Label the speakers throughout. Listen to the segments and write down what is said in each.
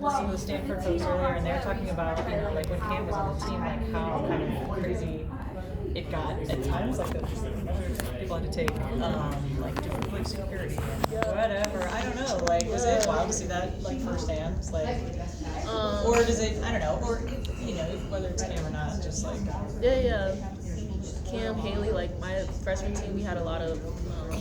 Speaker 1: listening to the Stanford folks earlier, and they were talking about, like when Cam was on the team, like how kind of crazy it got at times. Like people had to take like different like security and whatever. I don't know. Like, was it wild to see that like firsthand? Like, or does it? I don't know. Or whether it's Cam or not, just like
Speaker 2: yeah. Cam, Haley, like my freshman team, we had a lot of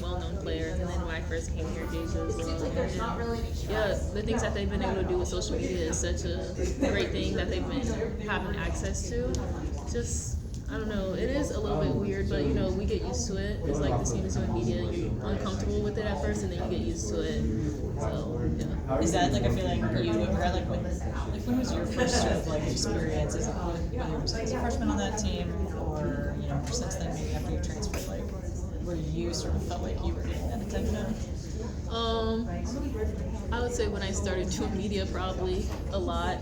Speaker 2: well-known players, and then when I first came here, Deja as well. Yeah, the things that they've been able to do with social media is such a great thing that they've been having access to. Just, I don't know, it is a little bit weird, but we get used to it. It's like the same as doing media, you're uncomfortable with it at first, and then you get used to it. So, yeah.
Speaker 1: Is that like a feeling you ever had, like when was your first sort of like experience as a freshman on that team, or since then maybe after you transferred, like where you sort of felt like you were getting that attention?
Speaker 2: I would say when I started doing media, probably a lot.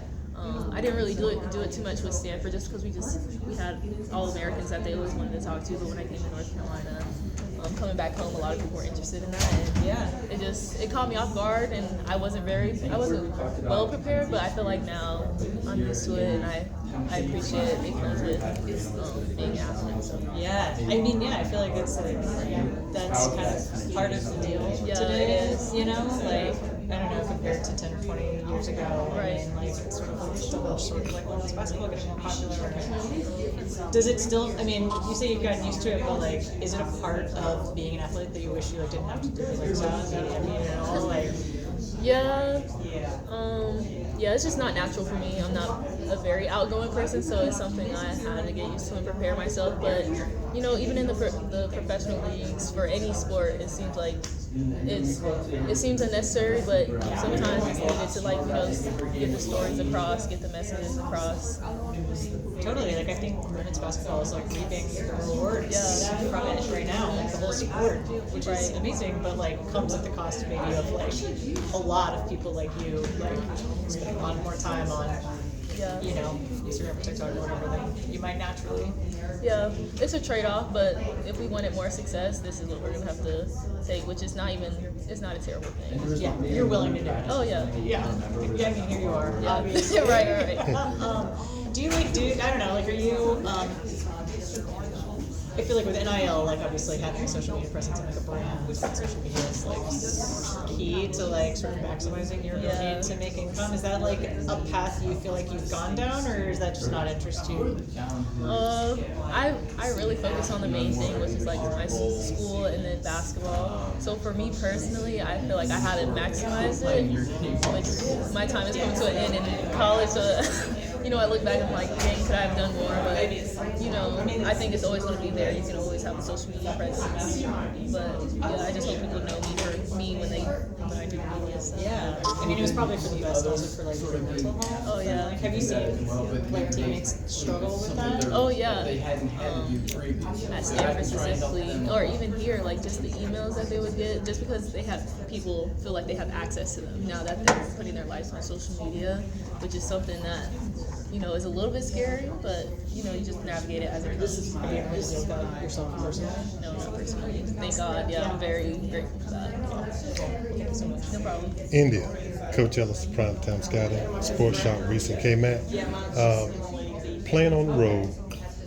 Speaker 2: I didn't really do it too much with Stanford just because we had all Americans that they always wanted to talk to. But when I came to North Carolina, coming back home, a lot of people were interested in that, and it caught me off guard, and I wasn't well prepared. But I feel like now I'm used to it, and I appreciate it because with being an athlete. So.
Speaker 1: Yeah, I feel like it's like that's kind of part of the deal today. Is like. I don't know, compared to 10 or 20 years ago,
Speaker 2: right?
Speaker 1: I mean, like it's sort of like women's basketball getting more popular. Does it still? I mean, you say you've gotten used to it, but like, is it a part of being an athlete that you wish you like didn't have to do, like social media, like?
Speaker 2: Yeah. Yeah, it's just not natural for me. I'm not a very outgoing person, so it's something I had to get used to and prepare myself. But even in the professional leagues for any sport, it seems like it seems unnecessary, but sometimes it's needed to get the stories across, get the messages across.
Speaker 1: Totally. Like I think women's basketball is like reaping the rewards from it right now, like the whole sport, which is amazing, but like comes at the cost maybe of like a lot of people like you like spending a lot more time on Instagram or TikTok or whatever than you might naturally.
Speaker 2: Yeah, it's a trade-off, but if we wanted more success, this is what we're gonna have to take, which is it's not a terrible thing.
Speaker 1: Yeah, you're willing to do it.
Speaker 2: Oh yeah.
Speaker 1: Yeah. I mean, here you are.
Speaker 2: Yeah.
Speaker 1: Obviously.
Speaker 2: right.
Speaker 1: Do you I don't know, like, are you? I feel like with NIL, like obviously having a social media presence and like a brand with social media is like key to like sort of maximizing your ability to make income. Is that like a path you feel like you've gone down, or is that just not interest you?
Speaker 2: I really focus on the main thing, which is like my school and then basketball. So for me personally, I feel like I haven't maximized it, which my time is coming to an end in college. So I look back and I'm like, dang, could I have done more? But I think it's always going to be there. You can always have a social media presence. But I just hope people know me for me when I do media stuff.
Speaker 1: Yeah, I mean, it was probably for the best, also for like your mental health.
Speaker 2: Oh yeah.
Speaker 1: Like, have you seen like teammates struggle with that?
Speaker 2: Oh yeah. At Stanford specifically, or even here, like just the emails that they would get, just because people feel like they have access to them now that they're putting their lives on social media, which is something that is a little bit scary, but you just navigate it as it comes.
Speaker 1: Have you ever dealt with that yourself personally?
Speaker 2: No, not personally. Thank God. Yeah, I'm very grateful for that.
Speaker 1: Thank you so much.
Speaker 2: No problem.
Speaker 3: India, Coach Ellis, Primetime Scouting, Sports Shop, recent KMAT. Playing on the road,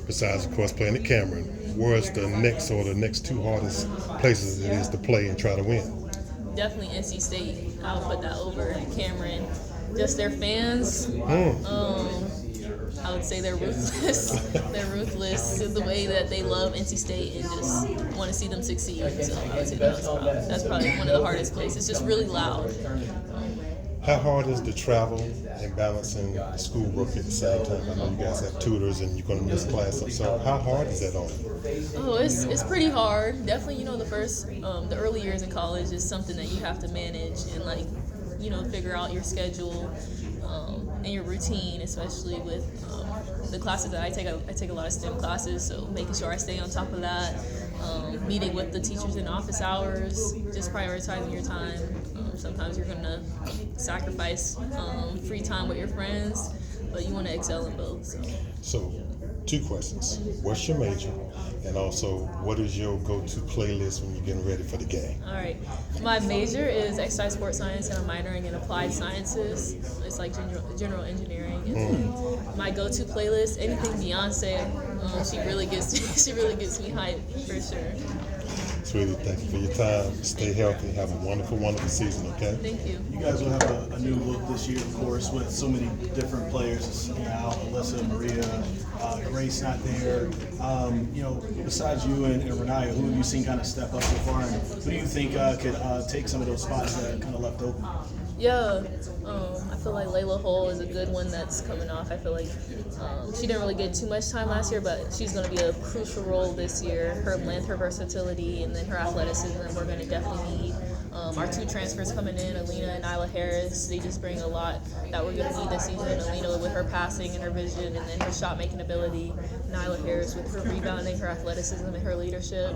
Speaker 3: besides of course playing at Cameron, where's the next two hardest places it is to play and try to win?
Speaker 2: Definitely NC State. I'll put that over Cameron. Just their fans. I would say they're ruthless. They're ruthless in the way that they love NC State and just want to see them succeed. So I would say that's probably one of the hardest places. It's just really loud.
Speaker 3: How hard is the travel and balancing the schoolwork at the same time? I know you guys have tutors and you're going to miss classes. So how hard is that on you?
Speaker 2: Oh, it's pretty hard. Definitely, the early years in college is something that you have to manage and figure out your schedule and your routine, especially with the classes that I take. I take a lot of STEM classes, so making sure I stay on top of that. Meeting with the teachers in office hours, just prioritizing your time. Sometimes you're going to sacrifice free time with your friends, but you want to excel in both.
Speaker 3: So, 2 questions. What's your major? And also, what is your go-to playlist when you're getting ready for the game?
Speaker 2: All right. My major is exercise sports science, and I'm minoring in applied sciences. It's like general engineering. And my go-to playlist, anything Beyonce. She really gets me hyped for sure.
Speaker 3: Sweetie, thank you for your time. Stay healthy. Have a wonderful, wonderful season, okay?
Speaker 2: Thank you.
Speaker 4: You guys will have a new look this year, of course, with so many different players now. Alyssa, Maria, Grace not there. Besides you and Renaya, who have you seen kind of step up so far? And who do you think could take some of those spots that are kind of left open?
Speaker 2: Yeah, I feel like Layla Hull is a good one that's coming off. I feel like she didn't really get too much time last year, but she's going to be a crucial role this year. Her length, her versatility, and then her athleticism we're going to definitely need. Our 2 transfers coming in, Alina and Nyla Harris, they just bring a lot that we're going to need this season. Alina with her passing and her vision, and then her shot-making ability. Nyla Harris with her rebounding, her athleticism, and her leadership.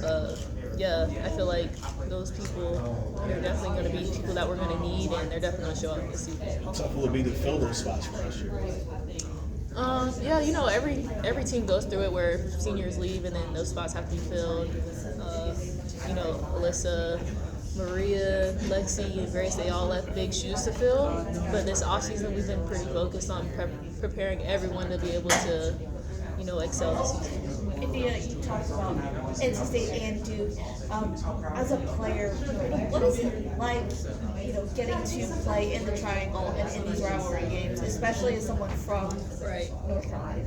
Speaker 2: I feel like those people, they're definitely going to be people that we're going to need, and they're definitely going to show up this season.
Speaker 4: How tough will it be to fill those spots for us?
Speaker 2: Every team goes through it where seniors leave, and then those spots have to be filled. Alyssa, Maria, Lexi, and Grace, they all left big shoes to fill. But this offseason, we've been pretty focused on preparing everyone to be able to, excel this season.
Speaker 5: India, you talked about NC State and Duke. As a player, what is it like, getting to play in the Triangle and in these rivalry games, especially as someone from North Carolina?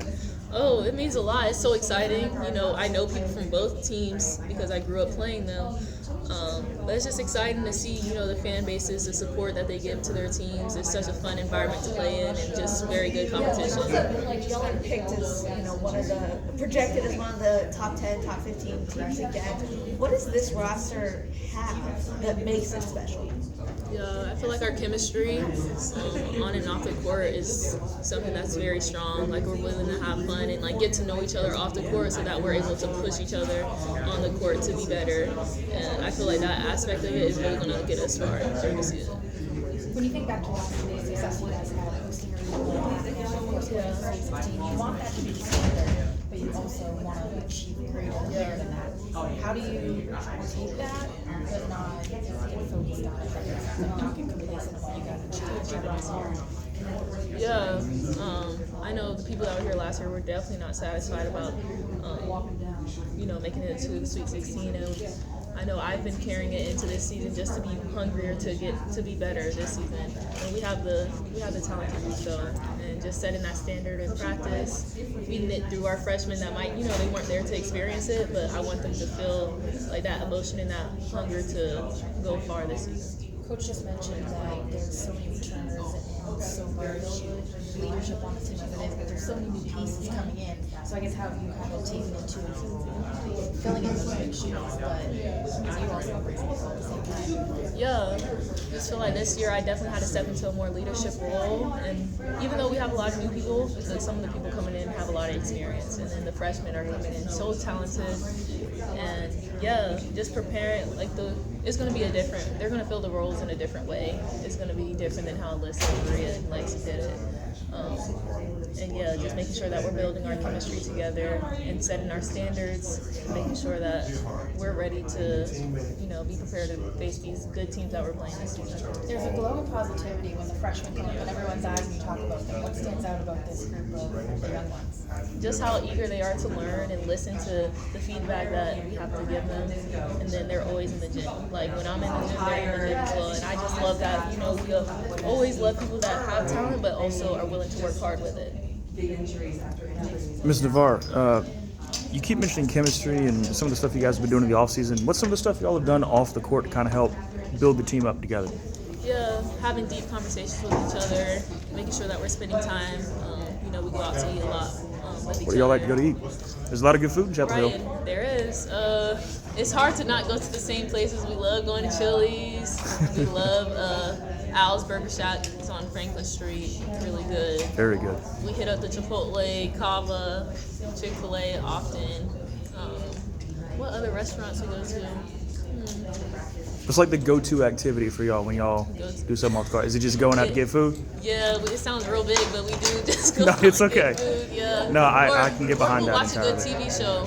Speaker 2: Oh, it means a lot. It's so exciting. I know people from both teams because I grew up playing them. But it's just exciting to see, the fan bases, the support that they give to their teams. It's such a fun environment to play in and just very good competition.
Speaker 5: Like y'all are picked as, projected as one of the top 10, top 15 teams again. What does this roster have that makes it special?
Speaker 2: Yeah, I feel like our chemistry on and off the court is something that's very strong. Like, we're willing to have fun and get to know each other off the court so that we're able to push each other on the court to be better. And I feel like that aspect of it is really going to get us far during the season.
Speaker 6: When you think back to last year's success you guys had hosting your of course, winning the Sweet 16, you want that to be the standard, but you also want to achieve greater than that. How do you take that, but not get focused on it, and not get complacent about what you guys achieved last year?
Speaker 2: I know the people that were here last year were definitely not satisfied about, making it to the Sweet 16. And I know I've been carrying it into this season just to be hungrier to be better this season. And we have the talent to do so. And just setting that standard in practice, feeding it through our freshmen that might, they weren't there to experience it, but I want them to feel like that emotion and that hunger to go far this season.
Speaker 6: Coach just mentioned that there's so many returners and so much leadership on the team as it is, but there's so many new pieces coming in. So I guess how have you kind of taken into filling in those big shoes, but you also bring it at the same time?
Speaker 2: Yeah, I just feel like this year I definitely had to step into a more leadership role, and even though we have a lot of new people, because some of the people coming in have a lot of experience, and then the freshmen are coming in so talented, and just preparing, it's going to be they're going to fill the roles in a different way. It's going to be different than how Alyssa, Maria, and Lexi did it. Just making sure that we're building our chemistry together and setting our standards, and making sure that we're ready to, be prepared to face these good teams that we're playing this season.
Speaker 6: There's a glow of positivity when the freshmen come up in everyone's eyes and you talk about them. What stands out about this group of young ones?
Speaker 2: Just how eager they are to learn and listen to the feedback that we have to give them, and then they're always in the gym. Like, when I'm in the gym, they're in the gym as well, and I just love that. We always love people that have talent but also are willing to work hard with it.
Speaker 7: Ms. Navarre, you keep mentioning chemistry and some of the stuff you guys have been doing in the offseason. What's some of the stuff y'all have done off the court to kind of help build the team up together?
Speaker 2: Yeah, having deep conversations with each other, making sure that we're spending time. We go out to eat a lot with each other.
Speaker 7: What do y'all like to go to eat? There's a lot of good food in Chapel Hill.
Speaker 2: Right, there is. It's hard to not go to the same places. We love going to Chili's. We love Al's Burger Shack. It's on Franklin Street. Really good.
Speaker 7: Very good.
Speaker 2: We hit up the Chipotle, Cava, Chick-fil-A often. What other restaurants we go to?
Speaker 7: What's like the go-to activity for y'all when y'all do something off the court? Is it just going out to get food?
Speaker 2: Yeah, it sounds real big, but we do just go
Speaker 7: No,
Speaker 2: out
Speaker 7: it's
Speaker 2: and
Speaker 7: okay.
Speaker 2: get food. Yeah.
Speaker 7: No, I can get behind
Speaker 2: we'll
Speaker 7: that
Speaker 2: watch a good
Speaker 7: entirely.
Speaker 2: TV show.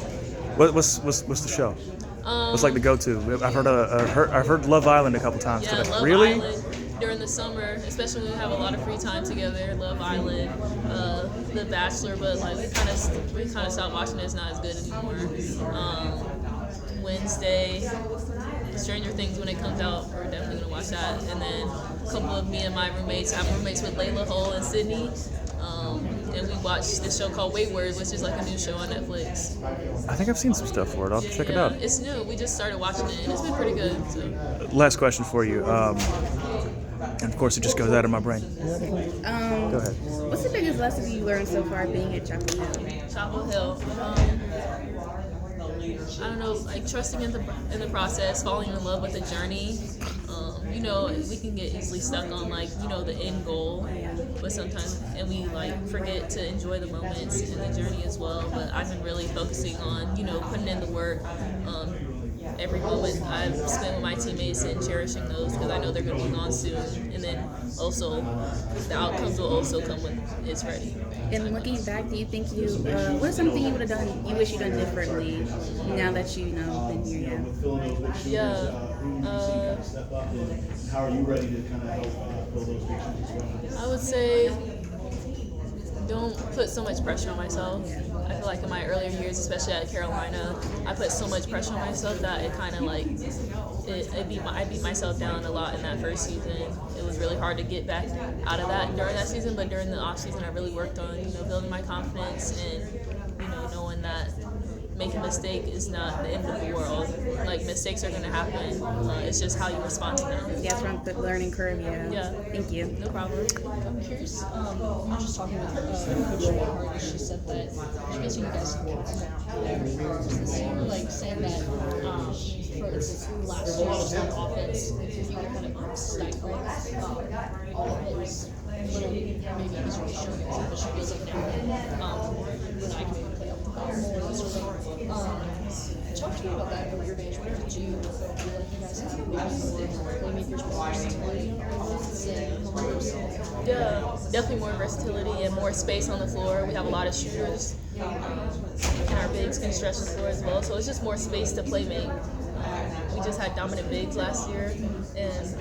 Speaker 7: What's the show? What's like the go-to? I've heard Love Island a couple times
Speaker 2: Yeah,
Speaker 7: today.
Speaker 2: Love
Speaker 7: Really?
Speaker 2: Island during the summer, especially when we have a lot of free time together. Love Island, The Bachelor, but like we kind of stopped watching it. It's not as good anymore. Wednesday, Stranger Things when it comes out, we're definitely gonna watch that. And then a couple of me and my roommates, I'm roommates with Layla Hull and Sydney. And we watched this show called Wayward, which is like a new show on Netflix.
Speaker 7: I think I've seen some stuff for it. I'll have to check it out.
Speaker 2: It's new. We just started watching it, and it's been pretty good. So.
Speaker 7: Last question for you. And of course, it just goes out of my brain. Go ahead.
Speaker 8: What's the biggest lesson you learned so far being at Chapel Hill?
Speaker 2: Chapel Hill. I don't know, like trusting in the process, falling in love with the journey. You know, we can get easily stuck on like, you know, the end goal, but sometimes, and we like forget to enjoy the moments in the journey as well. But I've been really focusing on, you know, putting in the work. Every moment I've spent with my teammates and cherishing those because I know they're going to be gone soon. And then also, the outcomes will also come when it's ready.
Speaker 8: And looking back, do you think what's something you would have done, you wish you'd done differently now that you know been here?
Speaker 2: Yeah.
Speaker 4: Step up, and how are you ready to kind of help build those big shoes as well?
Speaker 2: I would say don't put so much pressure on myself. I feel like in my earlier years, especially at Carolina, I put so much pressure on myself that it kind of like I beat myself down a lot in that first season. It was really hard to get back out of that during that season, but during the off season, I really worked on, you know, building my confidence and, you know, knowing that making a mistake is not the end of the world. Like, mistakes are going to happen. It's just how you respond to them.
Speaker 8: Yeah, from the learning curve, yeah.
Speaker 2: Thank you. No problem.
Speaker 6: I'm curious, I was just talking with Coach Hart, and she said that she guys you guys can you were like saying that, for instance, last year just on offense, you were kind of stifling all of his little, maybe his really showing us, but she feels like now, when I can maybe play up the ball more, this sort of talk to me about that from your vantage point. Did you feel like you guys have maybe more playmakers, more versatility on offense and
Speaker 2: Yeah, definitely more versatility and more space on the floor. We have a lot of shooters, and our bigs can stretch the floor as well. So it's just more space to play make. We just had dominant bigs last year, and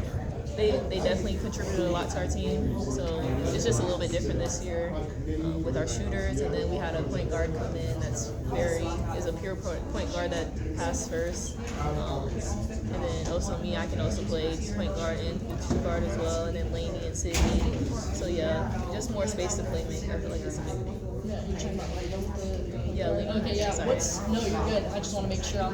Speaker 2: they definitely contributed a lot to our team. So it's just a little bit different this year with our shooters. And then we had a point guard come in that's is a pure point guard that passed first. And then also me, I can also play point guard and two guard as well. And then Laney and Sydney. So yeah, just more space to play make. I feel like it's a big thing.
Speaker 6: yeah, you're talking about like the
Speaker 2: Yeah, Laney.
Speaker 6: okay, yeah.
Speaker 2: Sorry.
Speaker 6: No, you're good. I just want to make sure I'm